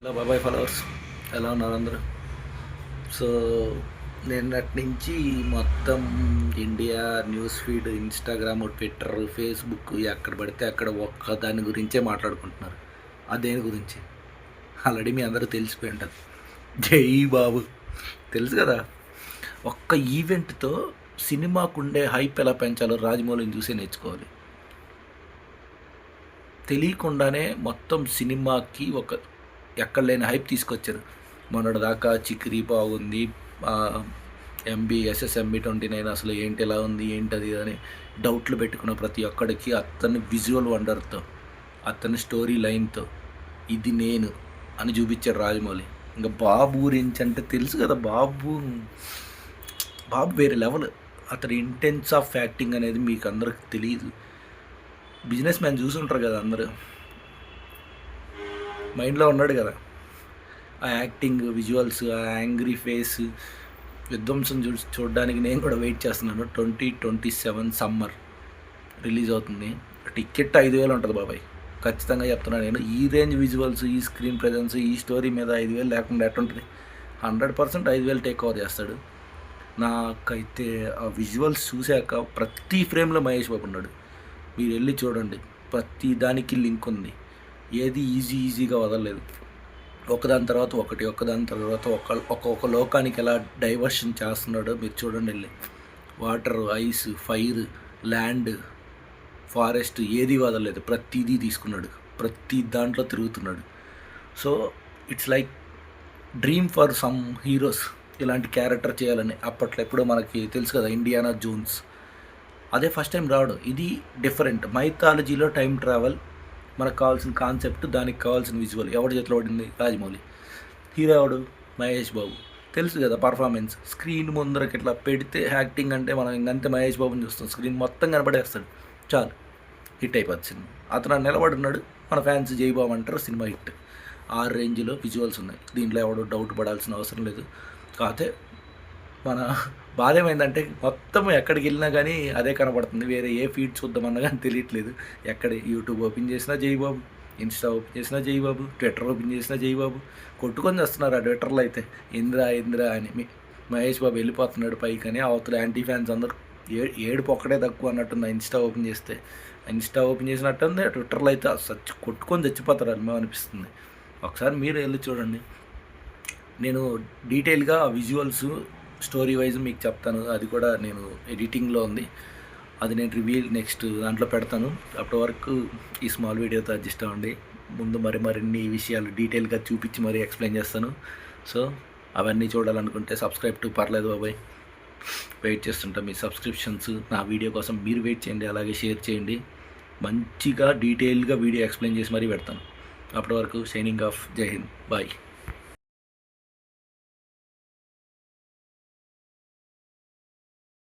Hello బాబాయ్ followers, ఎలా ఉన్నారు అందరూ? సో నిన్నటి నుంచి మొత్తం India news feed, Instagram, Twitter, Facebook ఎక్కడ పడితే అక్కడ ఒక్క దాని గురించే మాట్లాడుకుంటున్నారు. దేని గురించి ఆల్రెడీ మీ అందరూ తెలిసిపోయి ఉంటుంది. జై బాబు తెలుసు కదా. ఒక్క ఈవెంట్తో సినిమాకుండే హైప్ ఎలా పెంచాలో రాజమౌళిని చూసే నేర్చుకోవాలి. తెలియకుండానే మొత్తం సినిమాకి ఒక ఎక్కడ లేని హైప్ తీసుకొచ్చారు. మొన్నటి దాకా చిక్రీ బాగుంది, ఎస్ఎస్ఎంబి 29 అసలు ఏంటి ఎలా ఉంది ఏంటది అని డౌట్లు పెట్టుకున్న ప్రతి ఒక్కడికి అతని విజువల్ వండర్తో, అతని స్టోరీ లైన్తో ఇది నేను అని చూపించారు రాజమౌళి. ఇంకా బాబు గురించి అంటే తెలుసు కదా. బాబు వేరే లెవెల్. అతని ఇంటెన్స్ ఆఫ్ యాక్టింగ్ అనేది మీకు అందరికి తెలియదు. బిజినెస్ మ్యాన్ చూసుంటారు కదా అందరూ, మైండ్లో ఉన్నాడు కదా. ఆ యాక్టింగ్, విజువల్స్, ఆ యాంగ్రీ ఫేస్, విధ్వంసం చూడడానికి నేను కూడా వెయిట్ చేస్తున్నాను. 2027 సమ్మర్ రిలీజ్ అవుతుంది. టికెట్ 5,000 ఉంటుంది బాబాయ్, ఖచ్చితంగా చెప్తున్నాను నేను. ఈ రేంజ్ విజువల్స్, ఈ స్క్రీన్ ప్రజెన్స్, ఈ స్టోరీ మీద 5,000 లేకుండా ఎట్టుంటుంది? 100% 5,000 టేక్ ఓవర్ చేస్తాడు. నాకైతే ఆ విజువల్స్ చూశాక ప్రతి ఫ్రేమ్లో మహేష్ బాబు ఉన్నాడు. మీరు వెళ్ళి చూడండి, ప్రతి దానికి లింక్ ఉంది. ఏది ఈజీగా వదలలేదు. ఒకదాని తర్వాత ఒక్కొక్క లోకానికి ఎలా డైవర్షన్ చేస్తున్నాడో మీరు చూడండి వెళ్ళి. Water, ice, fire, land, forest ఏది వదలలేదు, ప్రతిదీ తీసుకున్నాడు. ప్రతి దాంట్లో తిరుగుతున్నాడు. So it's like dream for some heroes ఇలాంటి క్యారెక్టర్ చేయాలని. అప్పట్లో ఎప్పుడో మనకి తెలుసు కదా, ఇండియానా జోన్స్. అదే ఫస్ట్ టైం రావడం. ఇది డిఫరెంట్. మైథాలజీలో టైం ట్రావెల్, మనకు కావాల్సిన కాన్సెప్ట్, దానికి కావాల్సిన విజువల్ ఎవరి చేతిలో పడింది? రాజమౌళి. హీరో ఎవడు? మహేష్ బాబు. తెలుసు కదా పర్ఫార్మెన్స్. స్క్రీన్ ముందరకి ఇట్లా పెడితే యాక్టింగ్ అంటే మనం ఇంకంతే మహేష్ బాబుని చూస్తాం. స్క్రీన్ మొత్తం కనపడేస్తాడు, చాలు హిట్ అయిపోద్ది సినిమా. అతను నిలబడున్నాడు, మన ఫ్యాన్స్ జై బాబు అంటారు, సినిమా హిట్. ఆ రేంజ్లో విజువల్స్ ఉన్నాయి. దీంట్లో ఎవడో డౌట్ పడాల్సిన అవసరం లేదు. కాకపోతే మన బాధ ఏమైందంటే మొత్తం ఎక్కడికి వెళ్ళినా కానీ అదే కనపడుతుంది. వేరే ఏ ఫీడ్ చూద్దామన్నా కానీ తెలియట్లేదు. ఎక్కడ యూట్యూబ్ ఓపెన్ చేసినా జైబాబు, ఇన్స్టా ఓపెన్ చేసినా జైబాబు, ట్విట్టర్ ఓపెన్ చేసినా జైబాబు. కొట్టుకొని వస్తున్నారు ఆ ట్విట్టర్లో అయితే, ఇంద్రా అని. మహేష్ బాబు వెళ్ళిపోతున్నాడు పైకి అని అవతల యాంటీ ఫ్యాన్స్ అందరూ ఏడుపు ఒక్కడే తక్కువ అన్నట్టుంది. ఇన్స్టా ఓపెన్ చేస్తే, ఇన్స్టా ఓపెన్ చేసినట్టుంది, ట్విట్టర్లో అయితే కొట్టుకొని చచ్చిపోతారు అని అనిపిస్తుంది. ఒకసారి మీరు వెళ్ళి చూడండి. నేను డీటెయిల్గా విజువల్స్, స్టోరీ వైజ్ మీకు చెప్తాను. అది కూడా నేను ఎడిటింగ్లో ఉంది. అది నేను నెక్స్ట్ దాంట్లో పెడతాను. అప్పటి వరకు ఈ స్మాల్ వీడియోతో అడ్జస్ట్ అవ్వండి. ముందు మరిన్ని విషయాలు డీటెయిల్గా చూపించి మరీ ఎక్స్ప్లెయిన్ చేస్తాను. సో అవన్నీ చూడాలనుకుంటే సబ్స్క్రైబ్ టు పర్లేదు బాబాయ్. వెయిట్ చేస్తుంటా మీ సబ్స్క్రిప్షన్స్. నా వీడియో కోసం మీరు వెయిట్ చేయండి, అలాగే షేర్ చేయండి. మంచిగా డీటెయిల్గా వీడియో ఎక్స్ప్లెయిన్ చేసి మరీ పెడతాను. అప్పటి వరకు సైనింగ్ ఆఫ్. జై హింద్, బాయ్.